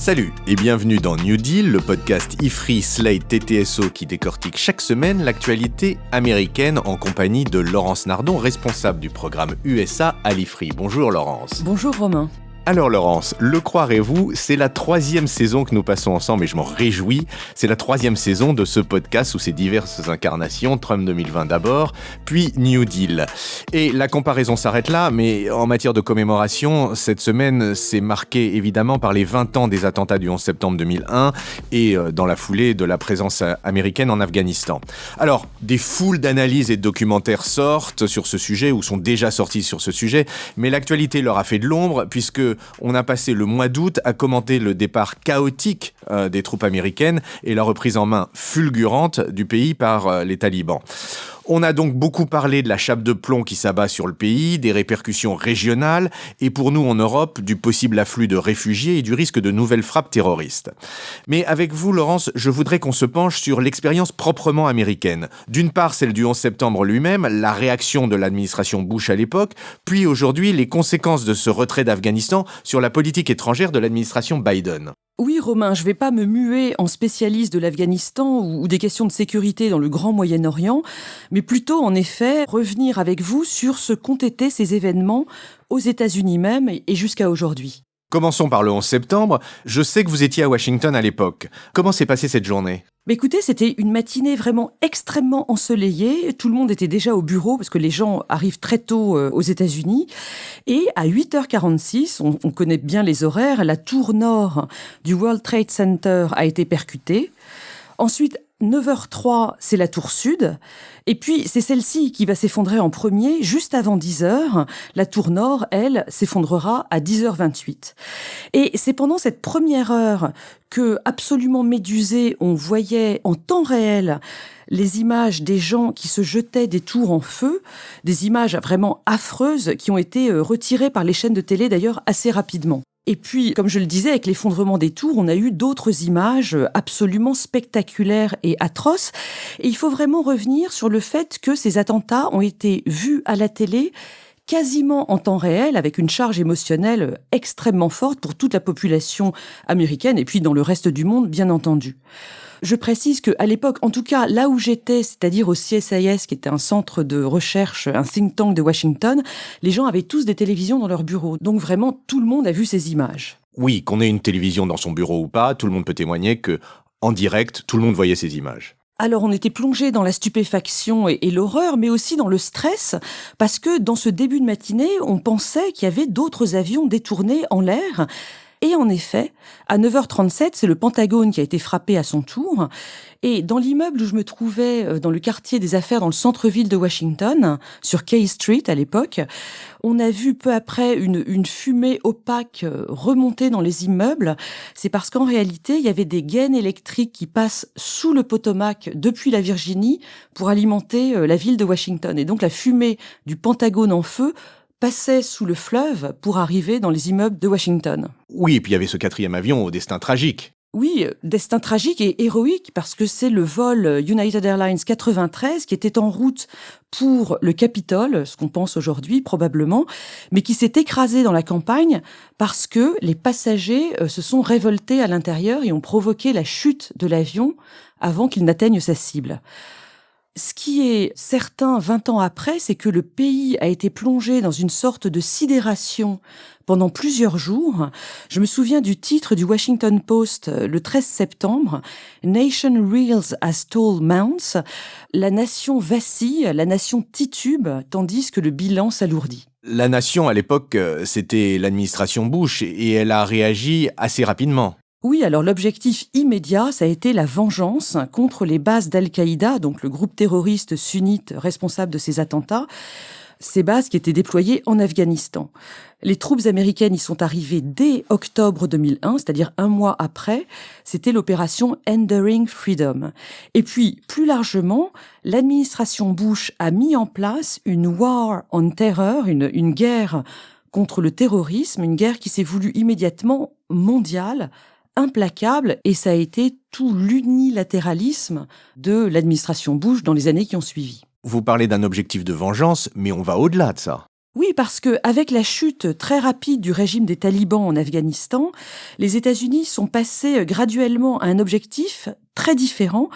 Salut et bienvenue dans New Deal, le podcast IFRI Slate TTSO qui décortique chaque semaine l'actualité américaine en compagnie de Laurence Nardon, responsable du programme USA à l'IFRI. Bonjour Laurence. Bonjour Romain. Alors Laurence, le croirez-vous, c'est la 3e saison que nous passons ensemble et je m'en réjouis. C'est la 3e saison de ce podcast sous ses diverses incarnations, Trump 2020 d'abord, puis New Deal. Et la comparaison s'arrête là, mais en matière de commémoration, cette semaine s'est marquée évidemment par les 20 ans des attentats du 11 septembre 2001 et dans la foulée de la présence américaine en Afghanistan. Alors, des foules d'analyses et de documentaires sortent sur ce sujet ou sont déjà sortis sur ce sujet, mais l'actualité leur a fait de l'ombre puisque on a passé le mois d'août à commenter le départ chaotique des troupes américaines et la reprise en main fulgurante du pays par les talibans. On a donc beaucoup parlé de la chape de plomb qui s'abat sur le pays, des répercussions régionales et pour nous en Europe, du possible afflux de réfugiés et du risque de nouvelles frappes terroristes. Mais avec vous, Laurence, je voudrais qu'on se penche sur l'expérience proprement américaine. D'une part, celle du 11 septembre lui-même, la réaction de l'administration Bush à l'époque, puis aujourd'hui, les conséquences de ce retrait d'Afghanistan sur la politique étrangère de l'administration Biden. Oui Romain, je ne vais pas me muer en spécialiste de l'Afghanistan ou des questions de sécurité dans le Grand Moyen-Orient, mais plutôt en effet revenir avec vous sur ce qu'ont été ces événements aux États-Unis même et jusqu'à aujourd'hui. Commençons par le 11 septembre. Je sais que vous étiez à Washington à l'époque. Comment s'est passée cette journée ? Écoutez, c'était une matinée vraiment extrêmement ensoleillée. Tout le monde était déjà au bureau parce que les gens arrivent très tôt aux États-Unis. Et à 8h46, on connaît bien les horaires, la tour nord du World Trade Center a été percutée. Ensuite, 9h03, c'est la tour sud. Et puis, c'est celle-ci qui va s'effondrer en premier, juste avant 10h. La tour nord, elle, s'effondrera à 10h28. Et c'est pendant cette première heure que, absolument médusés, on voyait en temps réel les images des gens qui se jetaient des tours en feu, des images vraiment affreuses qui ont été retirées par les chaînes de télé, d'ailleurs, assez rapidement. Et puis, comme je le disais, avec l'effondrement des tours, on a eu d'autres images absolument spectaculaires et atroces. Et il faut vraiment revenir sur le fait que ces attentats ont été vus à la télé quasiment en temps réel, avec une charge émotionnelle extrêmement forte pour toute la population américaine et puis dans le reste du monde, bien entendu. Je précise qu'à l'époque, en tout cas là où j'étais, c'est-à-dire au CSIS, qui était un centre de recherche, un think tank de Washington, les gens avaient tous des télévisions dans leur bureau. Donc vraiment, tout le monde a vu ces images. Oui, qu'on ait une télévision dans son bureau ou pas, tout le monde peut témoigner que, en direct, tout le monde voyait ces images. Alors on était plongé dans la stupéfaction et l'horreur, mais aussi dans le stress, parce que dans ce début de matinée, on pensait qu'il y avait d'autres avions détournés en l'air. Et en effet, à 9h37, c'est le Pentagone qui a été frappé à son tour. Et dans l'immeuble où je me trouvais, dans le quartier des affaires, dans le centre-ville de Washington, sur K Street à l'époque, on a vu peu après une fumée opaque remonter dans les immeubles. C'est parce qu'en réalité, il y avait des gaines électriques qui passent sous le Potomac depuis la Virginie pour alimenter la ville de Washington. Et donc la fumée du Pentagone en feu passait sous le fleuve pour arriver dans les immeubles de Washington. Oui, et puis il y avait ce 4e avion au destin tragique. Oui, destin tragique et héroïque parce que c'est le vol United Airlines 93 qui était en route pour le Capitole, ce qu'on pense aujourd'hui probablement, mais qui s'est écrasé dans la campagne parce que les passagers se sont révoltés à l'intérieur et ont provoqué la chute de l'avion avant qu'il n'atteigne sa cible. Ce qui est certain 20 ans après, c'est que le pays a été plongé dans une sorte de sidération pendant plusieurs jours. Je me souviens du titre du Washington Post le 13 septembre, « Nation reels as tall mounts ». La nation vacille, la nation titube, tandis que le bilan s'alourdit. La nation, à l'époque, c'était l'administration Bush et elle a réagi assez rapidement. Oui, alors l'objectif immédiat, ça a été la vengeance contre les bases d'Al-Qaïda, donc le groupe terroriste sunnite responsable de ces attentats, ces bases qui étaient déployées en Afghanistan. Les troupes américaines y sont arrivées dès octobre 2001, c'est-à-dire un mois après. C'était l'opération Enduring Freedom. Et puis, plus largement, l'administration Bush a mis en place une War on Terror, une guerre contre le terrorisme, une guerre qui s'est voulue immédiatement mondiale, implacable, et ça a été tout l'unilatéralisme de l'administration Bush dans les années qui ont suivi. Vous parlez d'un objectif de vengeance, mais on va au-delà de ça. Oui, parce que avec la chute très rapide du régime des talibans en Afghanistan, les États-Unis sont passés graduellement à un objectif très différent,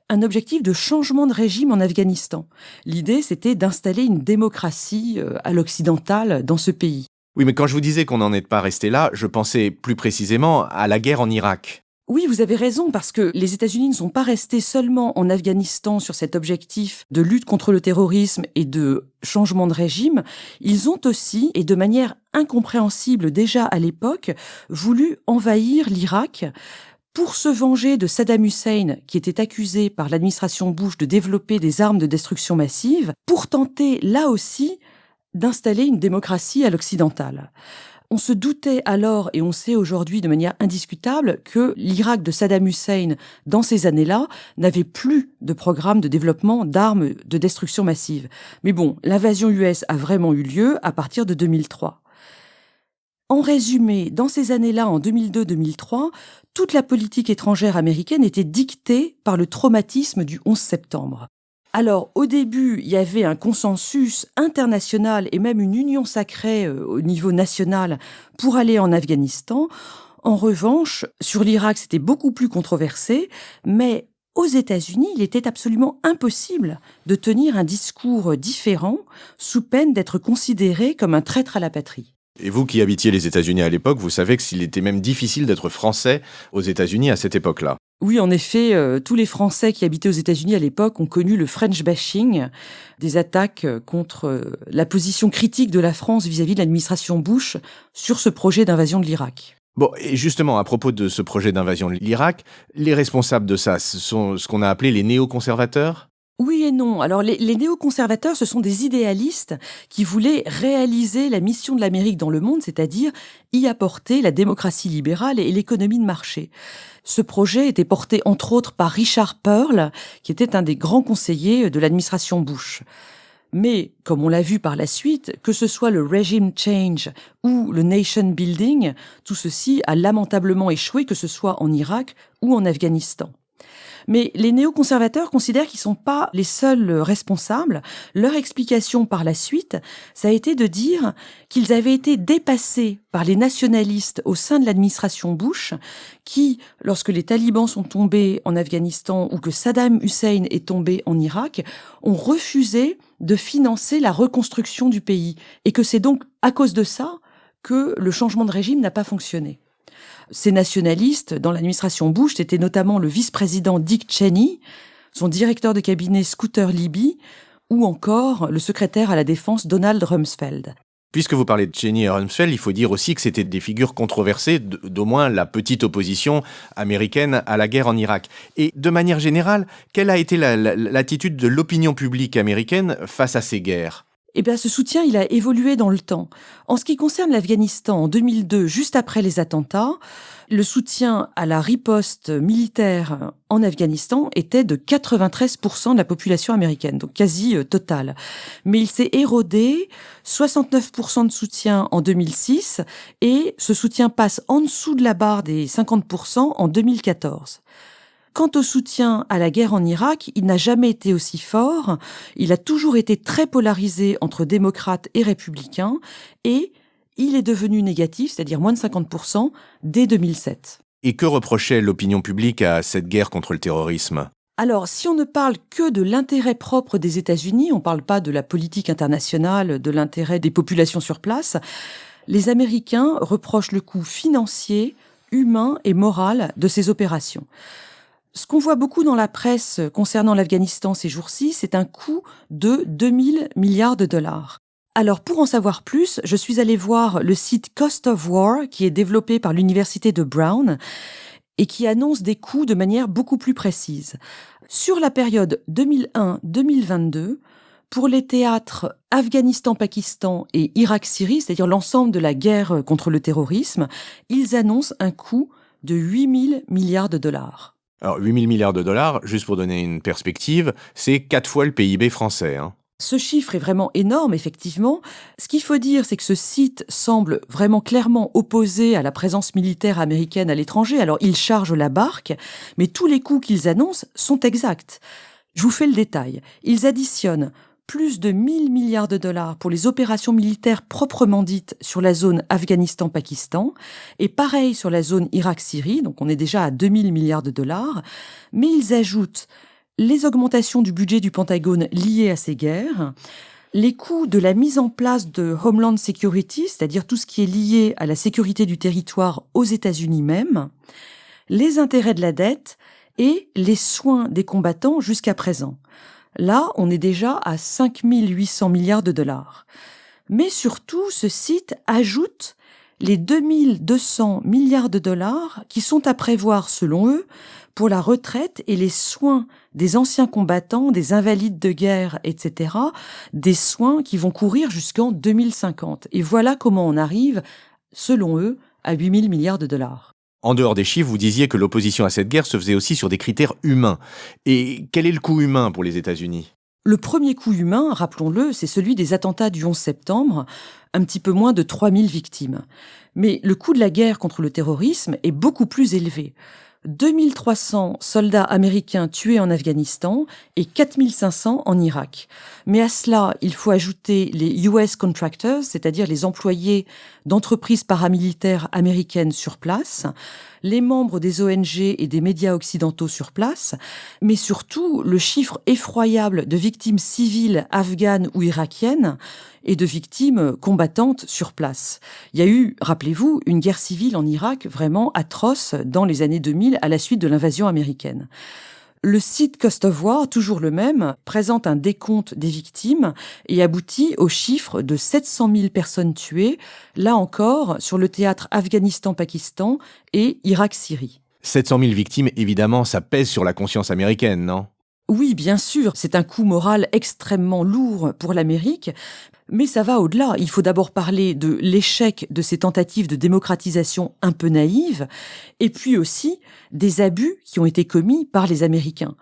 un objectif de changement de régime en Afghanistan. L'idée, c'était d'installer une démocratie à l'occidentale dans ce pays. Oui, mais quand je vous disais qu'on n'en est pas resté là, je pensais plus précisément à la guerre en Irak. Oui, vous avez raison, parce que les États-Unis ne sont pas restés seulement en Afghanistan sur cet objectif de lutte contre le terrorisme et de changement de régime. Ils ont aussi, et de manière incompréhensible déjà à l'époque, voulu envahir l'Irak pour se venger de Saddam Hussein, qui était accusé par l'administration Bush de développer des armes de destruction massive, pour tenter, là aussi, d'installer une démocratie à l'occidentale. On se doutait alors, et on sait aujourd'hui de manière indiscutable, que l'Irak de Saddam Hussein, dans ces années-là, n'avait plus de programme de développement d'armes de destruction massive. Mais bon, l'invasion US a vraiment eu lieu à partir de 2003. En résumé, dans ces années-là, en 2002-2003, toute la politique étrangère américaine était dictée par le traumatisme du 11 septembre. Alors, au début, il y avait un consensus international et même une union sacrée au niveau national pour aller en Afghanistan. En revanche, sur l'Irak, c'était beaucoup plus controversé, mais aux États-Unis, il était absolument impossible de tenir un discours différent sous peine d'être considéré comme un traître à la patrie. Et vous qui habitiez les États-Unis à l'époque, vous savez qu'il était même difficile d'être français aux États-Unis à cette époque-là. Oui, en effet, tous les Français qui habitaient aux États-Unis à l'époque ont connu le French bashing, des attaques contre la position critique de la France vis-à-vis de l'administration Bush sur ce projet d'invasion de l'Irak. Bon, et justement, à propos de ce projet d'invasion de l'Irak, les responsables de ça, ce sont ce qu'on a appelé les néoconservateurs ? Oui et non. Alors les néoconservateurs, ce sont des idéalistes qui voulaient réaliser la mission de l'Amérique dans le monde, c'est-à-dire y apporter la démocratie libérale et l'économie de marché. Ce projet était porté entre autres par Richard Perle, qui était un des grands conseillers de l'administration Bush. Mais, comme on l'a vu par la suite, que ce soit le regime change ou le nation building, tout ceci a lamentablement échoué, que ce soit en Irak ou en Afghanistan. Mais les néoconservateurs considèrent qu'ils ne sont pas les seuls responsables. Leur explication par la suite, ça a été de dire qu'ils avaient été dépassés par les nationalistes au sein de l'administration Bush, qui, lorsque les talibans sont tombés en Afghanistan ou que Saddam Hussein est tombé en Irak, ont refusé de financer la reconstruction du pays. Et que c'est donc à cause de ça que le changement de régime n'a pas fonctionné. Ces nationalistes, dans l'administration Bush, c'était notamment le vice-président Dick Cheney, son directeur de cabinet Scooter Libby, ou encore le secrétaire à la défense Donald Rumsfeld. Puisque vous parlez de Cheney et Rumsfeld, il faut dire aussi que c'était des figures controversées d'au moins la petite opposition américaine à la guerre en Irak. Et de manière générale, quelle a été l'attitude de l'opinion publique américaine face à ces guerres ? Eh bien, ce soutien, il a évolué dans le temps. En ce qui concerne l'Afghanistan, en 2002, juste après les attentats, le soutien à la riposte militaire en Afghanistan était de 93% de la population américaine, donc quasi totale. Mais il s'est érodé, 69% de soutien en 2006, et ce soutien passe en dessous de la barre des 50% en 2014. Quant au soutien à la guerre en Irak, il n'a jamais été aussi fort. Il a toujours été très polarisé entre démocrates et républicains et il est devenu négatif, c'est-à-dire moins de 50%, dès 2007. Et que reprochait l'opinion publique à cette guerre contre le terrorisme ? Alors, si on ne parle que de l'intérêt propre des États-Unis, on ne parle pas de la politique internationale, de l'intérêt des populations sur place, les Américains reprochent le coût financier, humain et moral de ces opérations. Ce qu'on voit beaucoup dans la presse concernant l'Afghanistan ces jours-ci, c'est un coût de 2000 milliards de dollars. Alors, pour en savoir plus, je suis allée voir le site Cost of War, qui est développé par l'université de Brown et qui annonce des coûts de manière beaucoup plus précise. Sur la période 2001-2022, pour les théâtres Afghanistan-Pakistan et Irak-Syrie, c'est-à-dire l'ensemble de la guerre contre le terrorisme, ils annoncent un coût de 8000 milliards de dollars. Alors, 8000 milliards de dollars, juste pour donner une perspective, c'est 4 fois le PIB français. Ce chiffre est vraiment énorme, effectivement. Ce qu'il faut dire, c'est que ce site semble vraiment clairement opposé à la présence militaire américaine à l'étranger. Alors, ils chargent la barque, mais tous les coûts qu'ils annoncent sont exacts. Je vous fais le détail. Ils additionnent plus de 1000 milliards de dollars pour les opérations militaires proprement dites sur la zone Afghanistan-Pakistan, et pareil sur la zone Irak-Syrie, donc on est déjà à 2000 milliards de dollars, mais ils ajoutent les augmentations du budget du Pentagone liées à ces guerres, les coûts de la mise en place de Homeland Security, c'est-à-dire tout ce qui est lié à la sécurité du territoire aux États-Unis même, les intérêts de la dette et les soins des combattants jusqu'à présent. Là, on est déjà à 5800 milliards de dollars. Mais surtout, ce site ajoute les 2200 milliards de dollars qui sont à prévoir, selon eux, pour la retraite et les soins des anciens combattants, des invalides de guerre, etc., des soins qui vont courir jusqu'en 2050. Et voilà comment on arrive, selon eux, à 8000 milliards de dollars. En dehors des chiffres, vous disiez que l'opposition à cette guerre se faisait aussi sur des critères humains. Et quel est le coût humain pour les États-Unis ? Le premier coût humain, rappelons-le, c'est celui des attentats du 11 septembre, un petit peu moins de 3000 victimes. Mais le coût de la guerre contre le terrorisme est beaucoup plus élevé. 2300 soldats américains tués en Afghanistan et 4500 en Irak. Mais à cela, il faut ajouter les US contractors, c'est-à-dire les employés d'entreprises paramilitaires américaines sur place, les membres des ONG et des médias occidentaux sur place, mais surtout le chiffre effroyable de victimes civiles afghanes ou irakiennes et de victimes combattantes sur place. Il y a eu, rappelez-vous, une guerre civile en Irak vraiment atroce dans les années 2000 à la suite de l'invasion américaine. Le site Cost of War, toujours le même, présente un décompte des victimes et aboutit au chiffre de 700 000 personnes tuées, là encore, sur le théâtre Afghanistan-Pakistan et Irak-Syrie. 700 000 victimes, évidemment, ça pèse sur la conscience américaine, non ? Oui, bien sûr, c'est un coup moral extrêmement lourd pour l'Amérique, mais ça va au-delà. Il faut d'abord parler de l'échec de ces tentatives de démocratisation un peu naïves, et puis aussi des abus qui ont été commis par les Américains.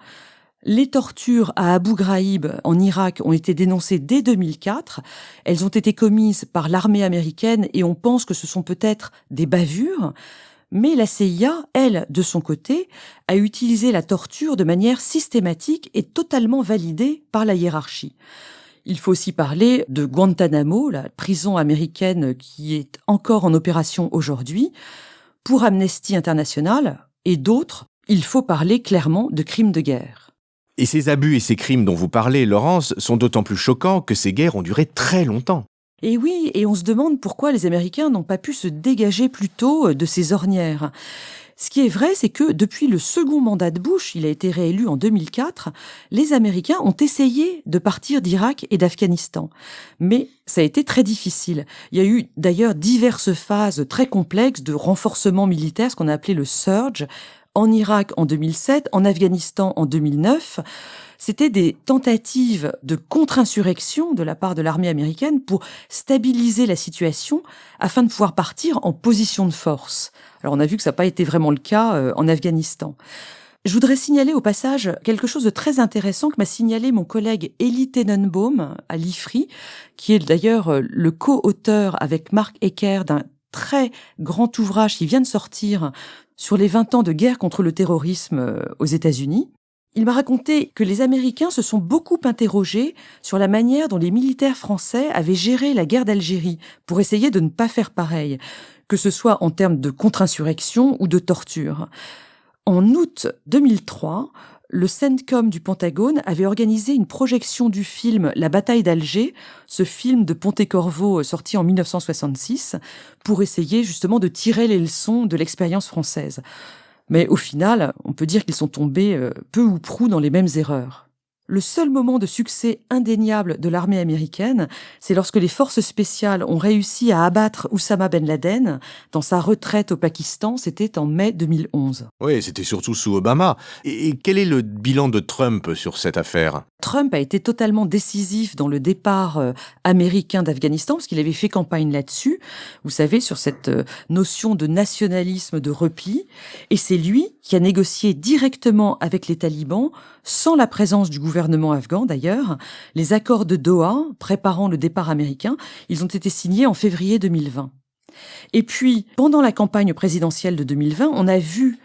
Les tortures à Abu Ghraib en Irak ont été dénoncées dès 2004. Elles ont été commises par l'armée américaine et on pense que ce sont peut-être des bavures. Mais la CIA, elle, de son côté, a utilisé la torture de manière systématique et totalement validée par la hiérarchie. Il faut aussi parler de Guantanamo, la prison américaine qui est encore en opération aujourd'hui. Pour Amnesty International et d'autres, il faut parler clairement de crimes de guerre. Et ces abus et ces crimes dont vous parlez, Laurence, sont d'autant plus choquants que ces guerres ont duré très longtemps. Et oui, et on se demande pourquoi les Américains n'ont pas pu se dégager plus tôt de ces ornières. Ce qui est vrai, c'est que depuis le second mandat de Bush, il a été réélu en 2004, les Américains ont essayé de partir d'Irak et d'Afghanistan. Mais ça a été très difficile. Il y a eu d'ailleurs diverses phases très complexes de renforcement militaire, ce qu'on a appelé le surge, en Irak en 2007, en Afghanistan en 2009. C'était des tentatives de contre-insurrection de la part de l'armée américaine pour stabiliser la situation afin de pouvoir partir en position de force. Alors on a vu que ça n'a pas été vraiment le cas en Afghanistan. Je voudrais signaler au passage quelque chose de très intéressant que m'a signalé mon collègue Elie Tenenbaum à l'IFRI, qui est d'ailleurs le co-auteur avec Mark Ecker d'un très grand ouvrage qui vient de sortir sur les 20 ans de guerre contre le terrorisme aux États-Unis. Il m'a raconté que les Américains se sont beaucoup interrogés sur la manière dont les militaires français avaient géré la guerre d'Algérie pour essayer de ne pas faire pareil, que ce soit en termes de contre-insurrection ou de torture. En août 2003, le CENTCOM du Pentagone avait organisé une projection du film La bataille d'Alger, ce film de Pontecorvo sorti en 1966, pour essayer justement de tirer les leçons de l'expérience française. Mais au final, on peut dire qu'ils sont tombés peu ou prou dans les mêmes erreurs. Le seul moment de succès indéniable de l'armée américaine, c'est lorsque les forces spéciales ont réussi à abattre Oussama Ben Laden dans sa retraite au Pakistan, c'était en mai 2011. Oui, c'était surtout sous Obama. Et quel est le bilan de Trump sur cette affaire ? Trump a été totalement décisif dans le départ américain d'Afghanistan, parce qu'il avait fait campagne là-dessus, vous savez, sur cette notion de nationalisme, de repli. Et c'est lui qui a négocié directement avec les talibans, sans la présence du gouvernement afghan d'ailleurs, les accords de Doha préparant le départ américain. Ils ont été signés en février 2020. Et puis, pendant la campagne présidentielle de 2020, on a vu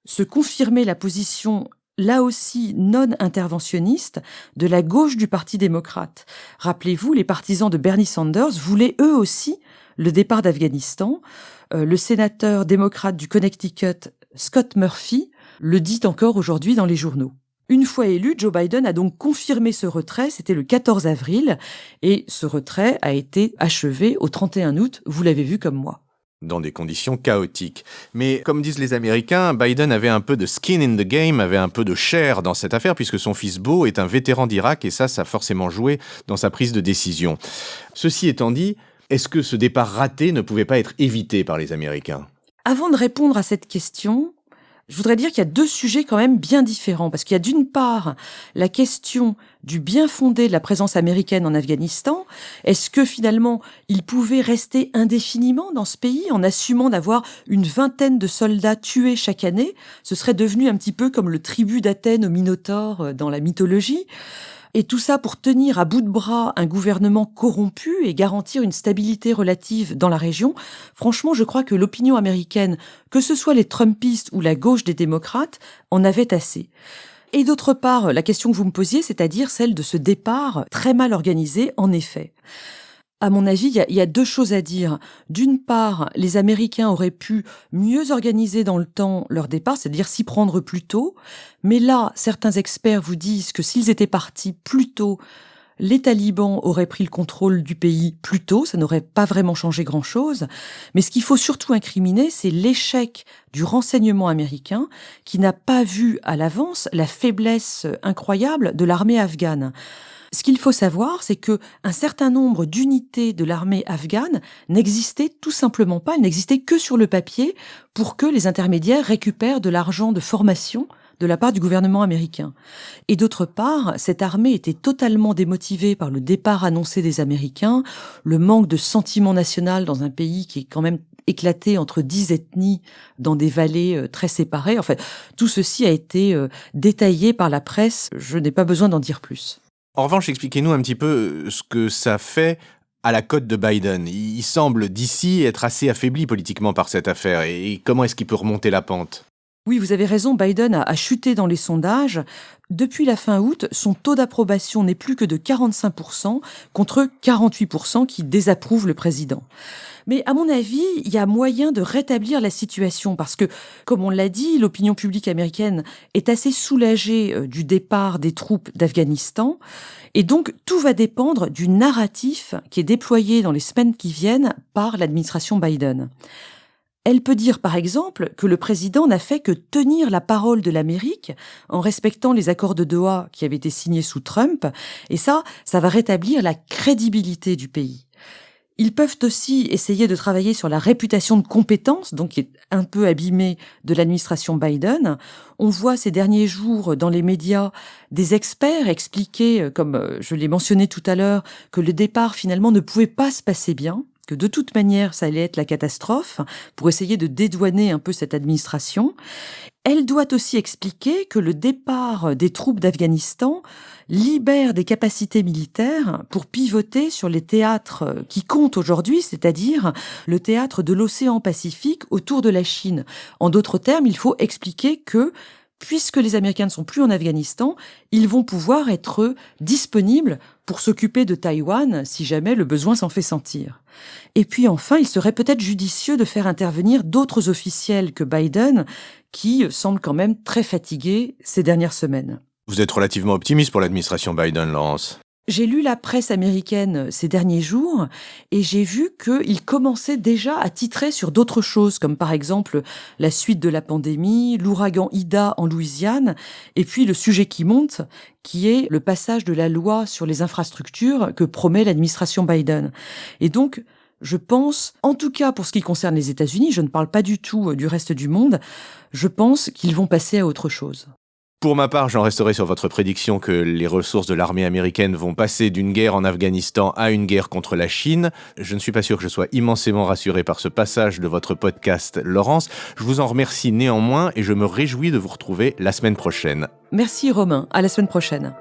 se confirmer la position là aussi non interventionniste, de la gauche du Parti démocrate. Rappelez-vous, les partisans de Bernie Sanders voulaient eux aussi le départ d'Afghanistan. Le sénateur démocrate du Connecticut, Scott Murphy, le dit encore aujourd'hui dans les journaux. Une fois élu, Joe Biden a donc confirmé ce retrait, c'était le 14 avril, et ce retrait a été achevé au 31 août, vous l'avez vu comme moi. Dans des conditions chaotiques. Mais comme disent les Américains, Biden avait un peu de skin in the game, avait un peu de chair dans cette affaire, puisque son fils Beau est un vétéran d'Irak, et ça a forcément joué dans sa prise de décision. Ceci étant dit, est-ce que ce départ raté ne pouvait pas être évité par les Américains ? Avant de répondre à cette question, je voudrais dire qu'il y a deux sujets quand même bien différents, parce qu'il y a d'une part la question du bien fondé de la présence américaine en Afghanistan. Est-ce que finalement il pouvait rester indéfiniment dans ce pays en assumant d'avoir une vingtaine de soldats tués chaque année ? Ce serait devenu un petit peu comme le tribut d'Athènes au Minotaure dans la mythologie. Et tout ça pour tenir à bout de bras un gouvernement corrompu et garantir une stabilité relative dans la région. Franchement, je crois que l'opinion américaine, que ce soit les Trumpistes ou la gauche des démocrates, en avait assez. Et d'autre part, la question que vous me posiez, c'est-à-dire celle de ce départ très mal organisé, en effet. À mon avis, il y a deux choses à dire. D'une part, les Américains auraient pu mieux organiser dans le temps leur départ, c'est-à-dire s'y prendre plus tôt. Mais là, certains experts vous disent que s'ils étaient partis plus tôt, les talibans auraient pris le contrôle du pays plus tôt, ça n'aurait pas vraiment changé grand-chose. Mais ce qu'il faut surtout incriminer, c'est l'échec du renseignement américain qui n'a pas vu à l'avance la faiblesse incroyable de l'armée afghane. Ce qu'il faut savoir, c'est que un certain nombre d'unités de l'armée afghane n'existaient tout simplement pas, elles n'existaient que sur le papier pour que les intermédiaires récupèrent de l'argent de formation de la part du gouvernement américain. Et d'autre part, cette armée était totalement démotivée par le départ annoncé des Américains, le manque de sentiment national dans un pays qui est quand même éclaté entre 10 ethnies dans des vallées très séparées. En fait, tout ceci a été détaillé par la presse, je n'ai pas besoin d'en dire plus. En revanche, expliquez-nous un petit peu ce que ça fait à la cote de Biden. Il semble d'ici être assez affaibli politiquement par cette affaire. Et comment est-ce qu'il peut remonter la pente ? Oui, vous avez raison, Biden a chuté dans les sondages. Depuis la fin août, son taux d'approbation n'est plus que de 45% contre 48% qui désapprouvent le président. Mais à mon avis, il y a moyen de rétablir la situation parce que, comme on l'a dit, l'opinion publique américaine est assez soulagée du départ des troupes d'Afghanistan. Et donc, tout va dépendre du narratif qui est déployé dans les semaines qui viennent par l'administration Biden. Elle peut dire, par exemple, que le président n'a fait que tenir la parole de l'Amérique en respectant les accords de Doha qui avaient été signés sous Trump. Et ça va rétablir la crédibilité du pays. Ils peuvent aussi essayer de travailler sur la réputation de compétence, donc qui est un peu abîmée de l'administration Biden. On voit ces derniers jours dans les médias des experts expliquer, comme je l'ai mentionné tout à l'heure, que le départ finalement ne pouvait pas se passer bien, que de toute manière ça allait être la catastrophe, pour essayer de dédouaner un peu cette administration. Elle doit aussi expliquer que le départ des troupes d'Afghanistan libère des capacités militaires pour pivoter sur les théâtres qui comptent aujourd'hui, c'est-à-dire le théâtre de l'océan Pacifique autour de la Chine. En d'autres termes, il faut expliquer que, puisque les Américains ne sont plus en Afghanistan, ils vont pouvoir être disponibles pour s'occuper de Taïwan si jamais le besoin s'en fait sentir. Et puis enfin, il serait peut-être judicieux de faire intervenir d'autres officiels que Biden qui semblent quand même très fatigués ces dernières semaines. Vous êtes relativement optimiste pour l'administration Biden, Laurence. J'ai lu la presse américaine ces derniers jours et j'ai vu qu'ils commençaient déjà à titrer sur d'autres choses, comme par exemple la suite de la pandémie, l'ouragan Ida en Louisiane, et puis le sujet qui monte, qui est le passage de la loi sur les infrastructures que promet l'administration Biden. Et donc, je pense, en tout cas pour ce qui concerne les États-Unis, je ne parle pas du tout du reste du monde, je pense qu'ils vont passer à autre chose. Pour ma part, j'en resterai sur votre prédiction que les ressources de l'armée américaine vont passer d'une guerre en Afghanistan à une guerre contre la Chine. Je ne suis pas sûr que je sois immensément rassuré par ce passage de votre podcast, Laurence. Je vous en remercie néanmoins et je me réjouis de vous retrouver la semaine prochaine. Merci Romain, à la semaine prochaine.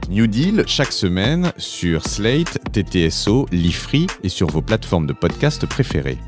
New Deal, chaque semaine sur Slate, TTSO, Lifree et sur vos plateformes de podcast préférées.